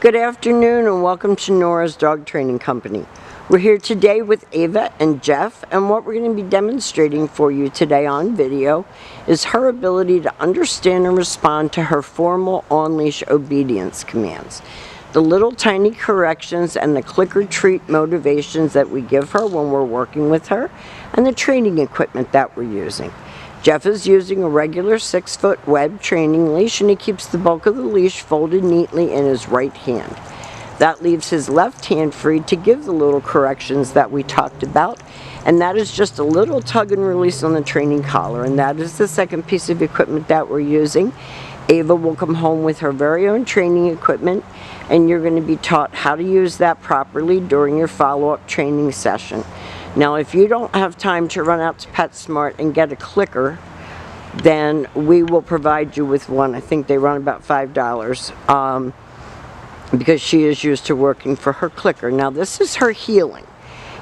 Good afternoon and welcome to Nora's Dog Training Company. We're here today with Ava and Jeff, and what we're going to be demonstrating for you today on video is her ability to understand and respond to her formal on-leash obedience commands. The little tiny corrections and the clicker treat motivations that we give her when we're working with her, and the training equipment that we're using. Jeff is using a regular 6-foot web training leash, and he keeps the bulk of the leash folded neatly in his right hand. That leaves his left hand free to give the little corrections that we talked about, and that is just a little tug and release on the training collar, and that is the second piece of equipment that we're using. Ava will come home with her very own training equipment, and you're going to be taught how to use that properly during your follow-up training session. Now, if you don't have time to run out to PetSmart and get a clicker, then we will provide you with one. I think they run about $5 because she is used to working for her clicker. Now, this is her heeling.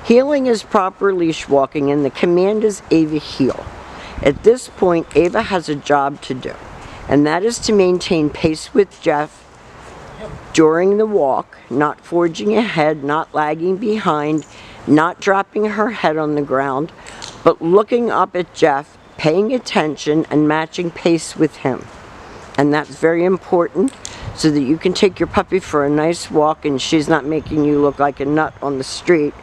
Heeling is proper leash walking, and the command is Ava heel. At this point, Ava has a job to do, and that is to maintain pace with Jeff during the walk, not forging ahead, not lagging behind, not dropping her head on the ground, but looking up at Jeff, paying attention, and matching pace with him. And that's very important so that you can take your puppy for a nice walk and she's not making you look like a nut on the street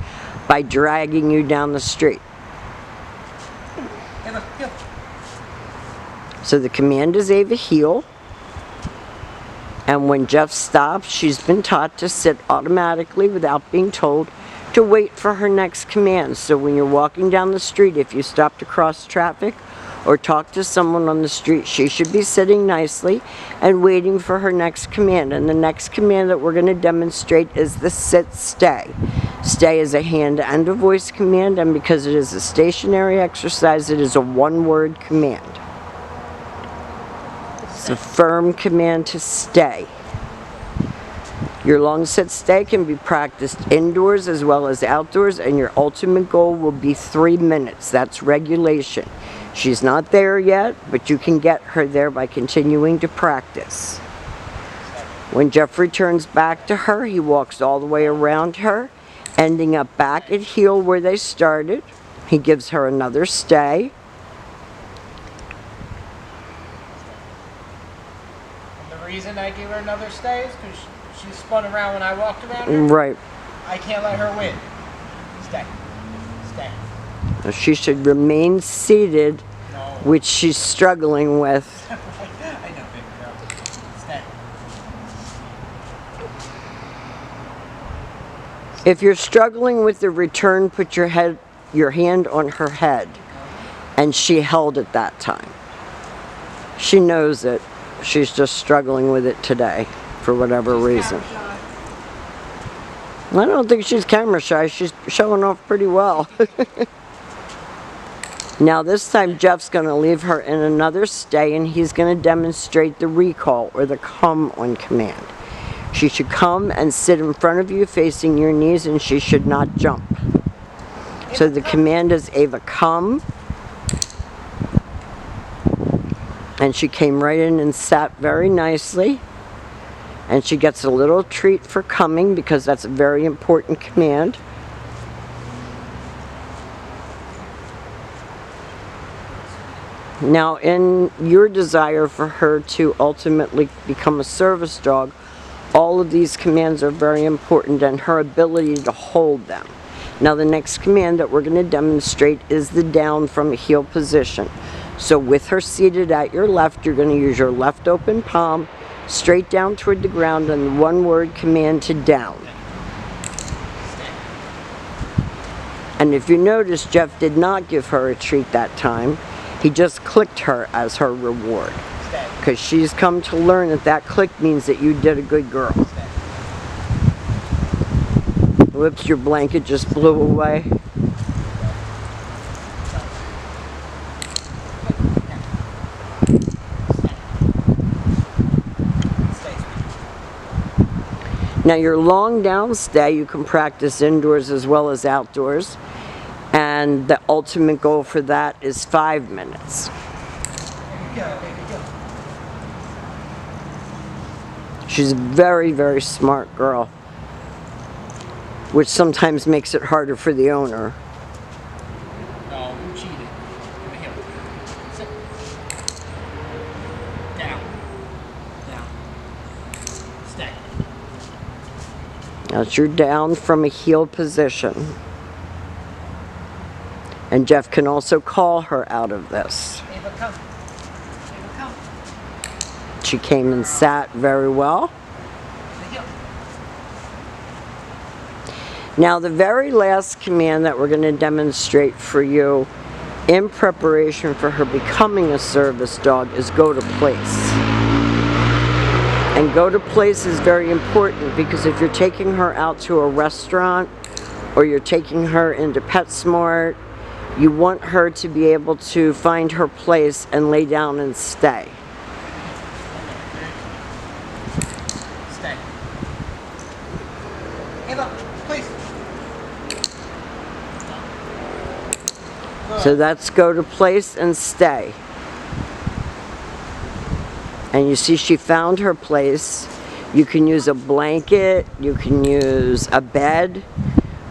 by dragging you down the street. So the command is Ava heel. And when Jeff stops, she's been taught to sit automatically without being told to wait for her next command. So when you're walking down the street, if you stop to cross traffic or talk to someone on the street, she should be sitting nicely and waiting for her next command. And the next command that we're going to demonstrate is the sit stay. Stay is a hand and a voice command, and because it is a stationary exercise, it is a one-word command. It's a firm command to stay. Your long sit stay can be practiced indoors as well as outdoors, and your ultimate goal will be 3 minutes. That's regulation. She's not there yet, but you can get her there by continuing to practice. When Jeff returns back to her, he walks all the way around her, ending up back at heel where they started. He gives her another stay. And the reason I gave her another stay is because she spun around when I walked around her. Right. I can't let her win. Stay. Stay. Now she should remain seated, No. which she's struggling with. I know, baby girl. Stay. If you're struggling with the return, put your hand on her head. And she held it that time. She knows it. She's just struggling with it today for whatever reason. I don't think she's camera shy. She's showing off pretty well. Now this time Jeff's going to leave her in another stay, and he's going to demonstrate the recall or the come on command. She should come and sit in front of you facing your knees, and she should not jump. So the command is Ava come. And she came right in and sat very nicely. And she gets a little treat for coming because that's a very important command. Now, in your desire for her to ultimately become a service dog, all of these commands are very important, and her ability to hold them. Now, the next command that we're going to demonstrate is the down from a heel position. So with her seated at your left, you're going to use your left open palm straight down toward the ground and the one-word command to down. And if you notice, Jeff did not give her a treat that time. He just clicked her as her reward, because she's come to learn that that click means that you did a good girl. Whoops, your blanket just blew away. Now your long down stay you can practice indoors as well as outdoors, and the ultimate goal for that is 5 minutes. She's a very, very smart girl, which sometimes makes it harder for the owner. No, you cheated. Give me here. Sit. Down. Down. Stay. Now you're down from a heel position. And Jeff can also call her out of this. Ava, come. Ava, come. She came and sat very well. Here. Now the very last command that we're going to demonstrate for you in preparation for her becoming a service dog is go to place. And go to place is very important because if you're taking her out to a restaurant or you're taking her into PetSmart, you want her to be able to find her place and lay down and stay. Stay. Ava, please. So that's go to place and stay. And you see she found her place. You can use a blanket, you can use a bed.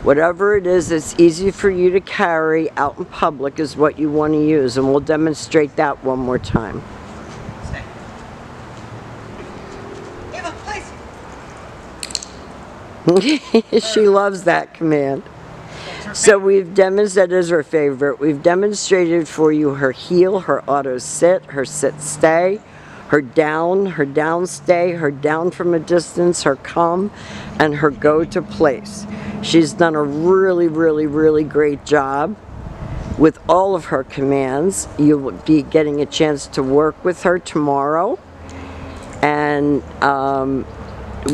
Whatever it is that's easy for you to carry out in public is what you want to use, and we'll demonstrate that one more time. Stay. Ava, please. She loves that command. So we've demonstrated, that is her favorite. We've demonstrated for you her heel, her auto sit, her sit stay, her down stay, her down from a distance, her come, and her go to place. She's done a really, really, really great job with all of her commands. You'll be getting a chance to work with her tomorrow, and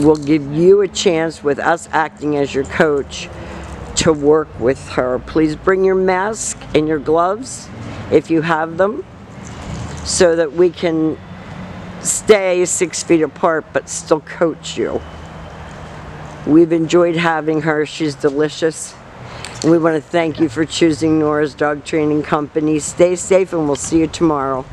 we'll give you a chance with us acting as your coach to work with her. Please bring your mask and your gloves if you have them so that we can stay 6 feet apart but still coach you. We've enjoyed having her. She's delicious. And we want to thank you for choosing Nora's Dog Training Company. Stay safe and we'll see you tomorrow.